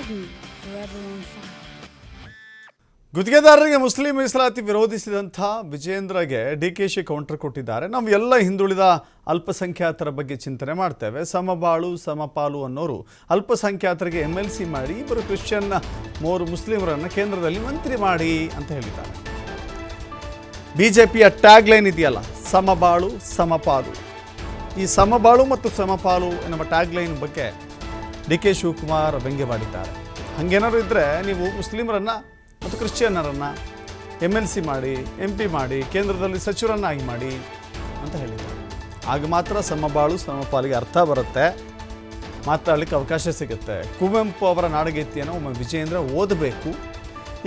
me forever on fire. ಗುತ್ತಿಗೆದಾರರಿಗೆ Muslim ಮೀಸಲಾತಿ ವಿರೋಧಿಸಿದಂಥ ವಿಜೇಂದ್ರಗೆ DKShi counter ಕೊಟ್ಟಿದ್ದಾರೆ. ನಾವು ಎಲ್ಲ ಹಿಂದುಳಿದ ಅಲ್ಪಸಂಖ್ಯಾತರ ಬಗ್ಗೆ ಚಿಂತನೆ ಮಾಡ್ತೇವೆ. ಸಮಬಾಳು ಸಮಪಾಲು ಅನ್ನೋರು ಅಲ್ಪಸಂಖ್ಯಾತರಿಗೆ MLC ಮಾಡಿ, ಇಬ್ಬರು ಕ್ರಿಶ್ಚಿಯನ್ 3 ಮುಸ್ಲಿಮರನ್ನು ಕೇಂದ್ರದಲ್ಲಿ ಮಂತ್ರಿ ಮಾಡಿ ಅಂತ ಹೇಳಿದ್ದಾರೆ. BJPಯ ಟ್ಯಾಗ್ ಲೈನ್ ಇದೆಯಲ್ಲ, ಸಮಬಾಳು ಸಮಪಾಲು. ಈ ಸಮಬಾಳು ಮತ್ತು ಸಮಪಾಲು ಎನ್ನುವ ಟ್ಯಾಗ್ ಲೈನ್ ಬಗ್ಗೆ DK ಶಿವಕುಮಾರ್ ವ್ಯಂಗ್ಯವಾಡಿದ್ದಾರೆ. ಹಾಗೇನಾದ್ರು ಇದ್ದರೆ ನೀವು ಮುಸ್ಲಿಮರನ್ನು ಮತ್ತು ಕ್ರಿಶ್ಚಿಯನ್ನರನ್ನು MLC ಮಾಡಿ, MP ಮಾಡಿ, ಕೇಂದ್ರದಲ್ಲಿ ಸಚಿವರನ್ನಾಗಿ ಮಾಡಿ ಅಂತ ಹೇಳಿದ್ದಾರೆ. ಆಗ ಮಾತ್ರ ಸಮಬಾಳು ಸಮಪಾಲಿಗೆ ಅರ್ಥ ಬರುತ್ತೆ, ಮಾತಾಡಲಿಕ್ಕೆ ಅವಕಾಶ ಸಿಗುತ್ತೆ. ಕುವೆಂಪು ಅವರ ನಾಡಗೀತೆಯನ್ನು ಒಮ್ಮೆ ವಿಜೇಂದ್ರ ಓದಬೇಕು.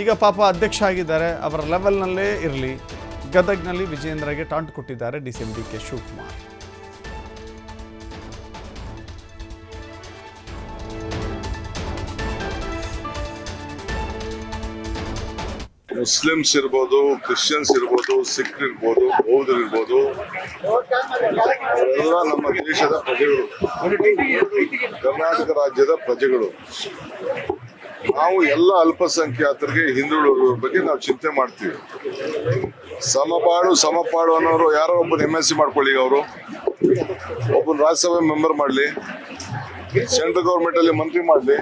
ಈಗ ಪಾಪ ಅಧ್ಯಕ್ಷ ಆಗಿದ್ದಾರೆ, ಅವರ ಲೆವೆಲ್ನಲ್ಲೇ ಇರಲಿ. ಗದಗ್ನಲ್ಲಿ ವಿಜೇಂದ್ರಗೆ ಟಾಂಟ್ ಕೊಟ್ಟಿದ್ದಾರೆ DCM DK ಶಿವಕುಮಾರ್. ಮುಸ್ಲಿಮ್ಸ್ ಇರ್ಬೋದು, ಕ್ರಿಶ್ಚಿಯನ್ಸ್ ಇರ್ಬೋದು, ಸಿಖ್ ಇರ್ಬೋದು, ಬೌದ್ಧರು ಇರ್ಬೋದು, ಅವರೆಲ್ಲ ನಮ್ಮ ದೇಶದ ಪ್ರಜೆಗಳು, ಕರ್ನಾಟಕ ರಾಜ್ಯದ ಪ್ರಜೆಗಳು. ನಾವು ಎಲ್ಲ ಅಲ್ಪಸಂಖ್ಯಾತರಿಗೆ, ಹಿಂದುಳಿದವರ ಬಗ್ಗೆ ನಾವು ಚಿಂತೆ ಮಾಡ್ತೀವಿ. ಸಮಬಾಳು ಸಮಪಾಳು ಅನ್ನೋರು ಯಾರೋ ಒಬ್ಬರು MLC ಮಾಡ್ಕೊಳ್ಳಿ, ಅವರು ಒಬ್ಬರು ರಾಜ್ಯಸಭೆ ಮೆಂಬರ್ ಮಾಡಲಿ, ಸೆಂಟ್ರಲ್ ಗೌರ್ಮೆಂಟ್ ಅಲ್ಲಿ ಮಂತ್ರಿ ಮಾಡಲಿ,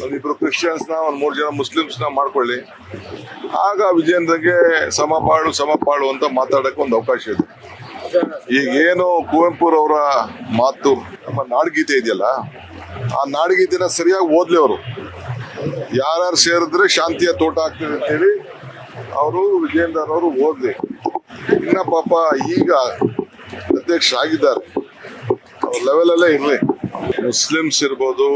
ಒಂದಿಬ್ರು ಕ್ರಿಶ್ಚಿಯನ್ಸ್ನ, ಒಂದು 3 ಜನ ಮುಸ್ಲಿಮ್ಸ್ನ ಮಾಡ್ಕೊಳ್ಳಿ. ಆಗ ವಿಜೇಂದ್ರಗೆ ಸಮಬಾಳು ಸಮಪಾಳು ಅಂತ ಮಾತಾಡಕ್ಕೆ ಒಂದು ಅವಕಾಶ ಇದೆ. ಈಗೇನು ಕುವೆಂಪುರವರ ಮಾತು, ನಮ್ಮ ನಾಡಗೀತೆ ಇದೆಯಲ್ಲ, ಆ ನಾಡಗೀತೆನ ಸರಿಯಾಗಿ ಓದ್ಲಿ ಅವರು. ಯಾರ್ಯಾರು ಸೇರಿದ್ರೆ ಶಾಂತಿಯ ತೋಟ ಆಗ್ತದೆ ಅಂತೇಳಿ ಅವರು ವಿಜೇಂದ್ರನವರು ಓದ್ಲಿ. ಇನ್ನ ಪಾಪ ಈಗ ಅಧ್ಯಕ್ಷ ಆಗಿದ್ದಾರೆ, ಅವ್ರ ಲೆವೆಲಲ್ಲೇ ಇರಲಿ. ಮುಸ್ಲಿಮ್ಸ್ ಇರ್ಬೋದು,